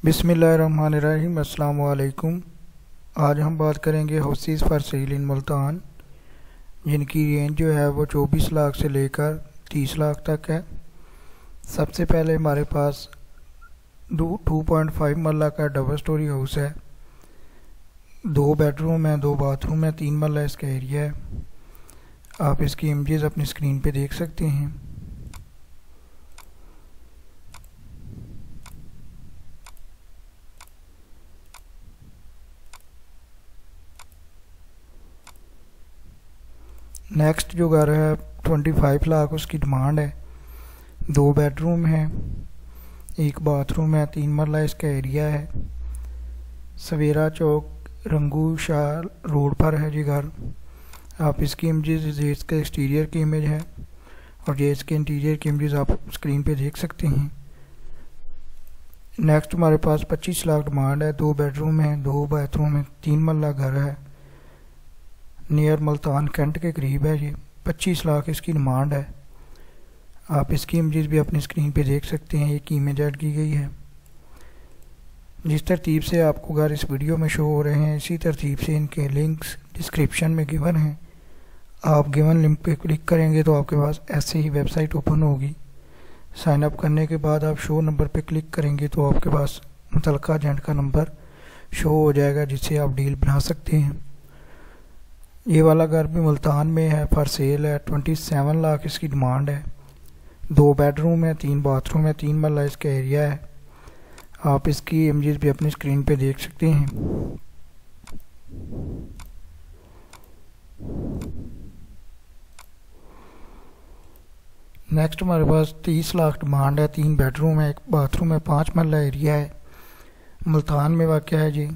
बिस्मिल्लाहिर्रहमानिर्रहीम। अस्सलाम वालेकुम। आज हम बात करेंगे हाउसेस फॉर सेल इन मुल्तान, जिनकी रेंज जो है वो 24 लाख से लेकर 30 लाख तक है। सबसे पहले हमारे पास 2.5 मरला का डबल स्टोरी हाउस है। 2 बेडरूम है, 2 बाथरूम है, 3 मरला इसका एरिया है। आप इसकी इमेजेस अपनी स्क्रीन पे देख सकते हैं। नेक्स्ट जो घर है 25 लाख उसकी डिमांड है। 2 बेडरूम है, 1 बाथरूम है, 3 मरला इसका एरिया है। सवेरा चौक रंगू शाह रोड पर है जी घर। आप इसकी इमेजेस, ये इसके एक्सटीरियर की इमेज है और ये इसके इंटीरियर की इमेजेस आप स्क्रीन पे देख सकते हैं। नेक्स्ट हमारे पास 25 लाख डिमांड है। 2 बेडरूम है, 2 बाथरूम है, 3 मरला घर है। नियर मुल्तान कैंट के करीब है। ये 25 लाख इसकी डिमांड है। आप इसकी इमेजेस भी अपनी स्क्रीन पे देख सकते हैं। एक इमेज ऐड की गई है। जिस तरतीब से आपको घर इस वीडियो में शो हो रहे हैं, इसी तरतीब से इनके लिंक्स डिस्क्रिप्शन में गिवन हैं। आप गिवन लिंक पे क्लिक करेंगे तो आपके पास ऐसे ही वेबसाइट ओपन होगी। साइन अप करने के बाद आप शो नंबर पे क्लिक करेंगे तो आपके पास मुतलका एजेंट का नंबर शो हो जाएगा, जिससे आप डील बना सकते हैं। ये वाला घर भी मुल्तान में है, फॉर सेल है। 27 लाख इसकी डिमांड है। 2 बेडरूम है, 3 बाथरूम है, 3 मरला इसका एरिया है। आप इसकी इमेजेस भी अपनी स्क्रीन पे देख सकते हैं। नेक्स्ट हमारे पास 30 लाख डिमांड है। 3 बेडरूम है, 1 बाथरूम है, 5 मरला एरिया है। मुल्तान में वाक़या है जी।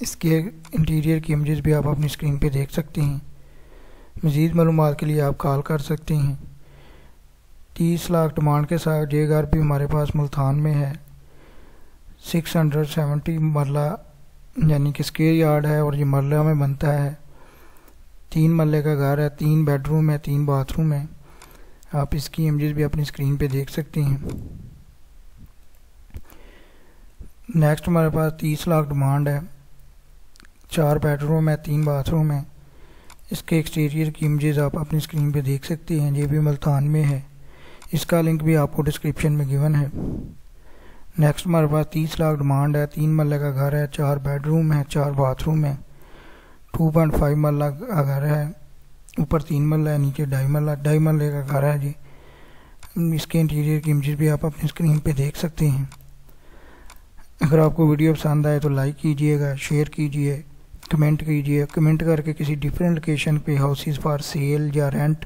इसके इंटीरियर की इमेजेस भी आप अपनी स्क्रीन पे देख सकते हैं। मज़ीद मालूमात के लिए आप कॉल कर सकते हैं। 30 लाख डिमांड के साथ ये घर भी हमारे पास मुल्तान में है। 670 मरला यानी कि स्क्वायर यार्ड है और ये मरला में बनता है। 3 मरले का घर है, 3 बेडरूम है, 3 बाथरूम है। आप इसकी इमेजेस भी अपनी स्क्रीन पे देख सकते हैं। नेक्स्ट हमारे पास 30 लाख डिमांड है। 4 बेडरूम है, 3 बाथरूम है। इसके एक्सटीरियर की इमेजेस आप अपनी स्क्रीन पे देख सकते हैं। ये भी मुल्तान में है। इसका लिंक भी आपको डिस्क्रिप्शन में गिवन है। नेक्स्ट हमारे पास 30 लाख डिमांड है। 3 मरले का घर है, 4 बेडरूम है, 4 बाथरूम है। 2.5 मरला का घर है। ऊपर 3 मरला है, नीचे 2.5 मरले का घर है जी। इसके इंटीरियर की इमेजेस भी आप अपनी स्क्रीन पे देख सकते हैं। अगर आपको वीडियो पसंद आए तो लाइक कीजिएगा, शेयर कीजिए, कमेंट कीजिए। कमेंट करके किसी डिफरेंट लोकेशन पे हाउसेस फॉर सेल या रेंट,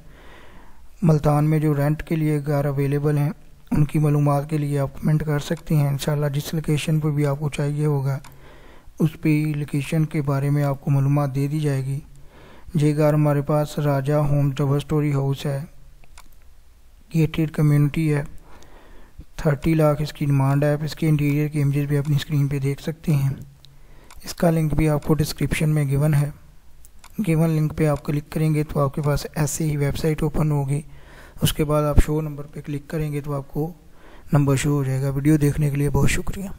मुल्तान में जो रेंट के लिए घर अवेलेबल हैं उनकी मालूमात के लिए आप कमेंट कर सकते हैं। इंशाल्लाह जिस लोकेशन पर भी आपको चाहिए होगा उस पे लोकेशन के बारे में आपको मालूमात दे दी जाएगी। ये घर हमारे पास राजा होम डबल स्टोरी हाउस है। गेटेड कम्युनिटी है। 30 लाख इसकी डिमांड है। आप इसके इंटीरियर की इमेजेस भी अपनी स्क्रीन पे देख सकते हैं। इसका लिंक भी आपको डिस्क्रिप्शन में गिवन है। गिवन लिंक पे आप क्लिक करेंगे तो आपके पास ऐसे ही वेबसाइट ओपन होगी। उसके बाद आप शो नंबर पे क्लिक करेंगे तो आपको नंबर शो हो जाएगा। वीडियो देखने के लिए बहुत शुक्रिया।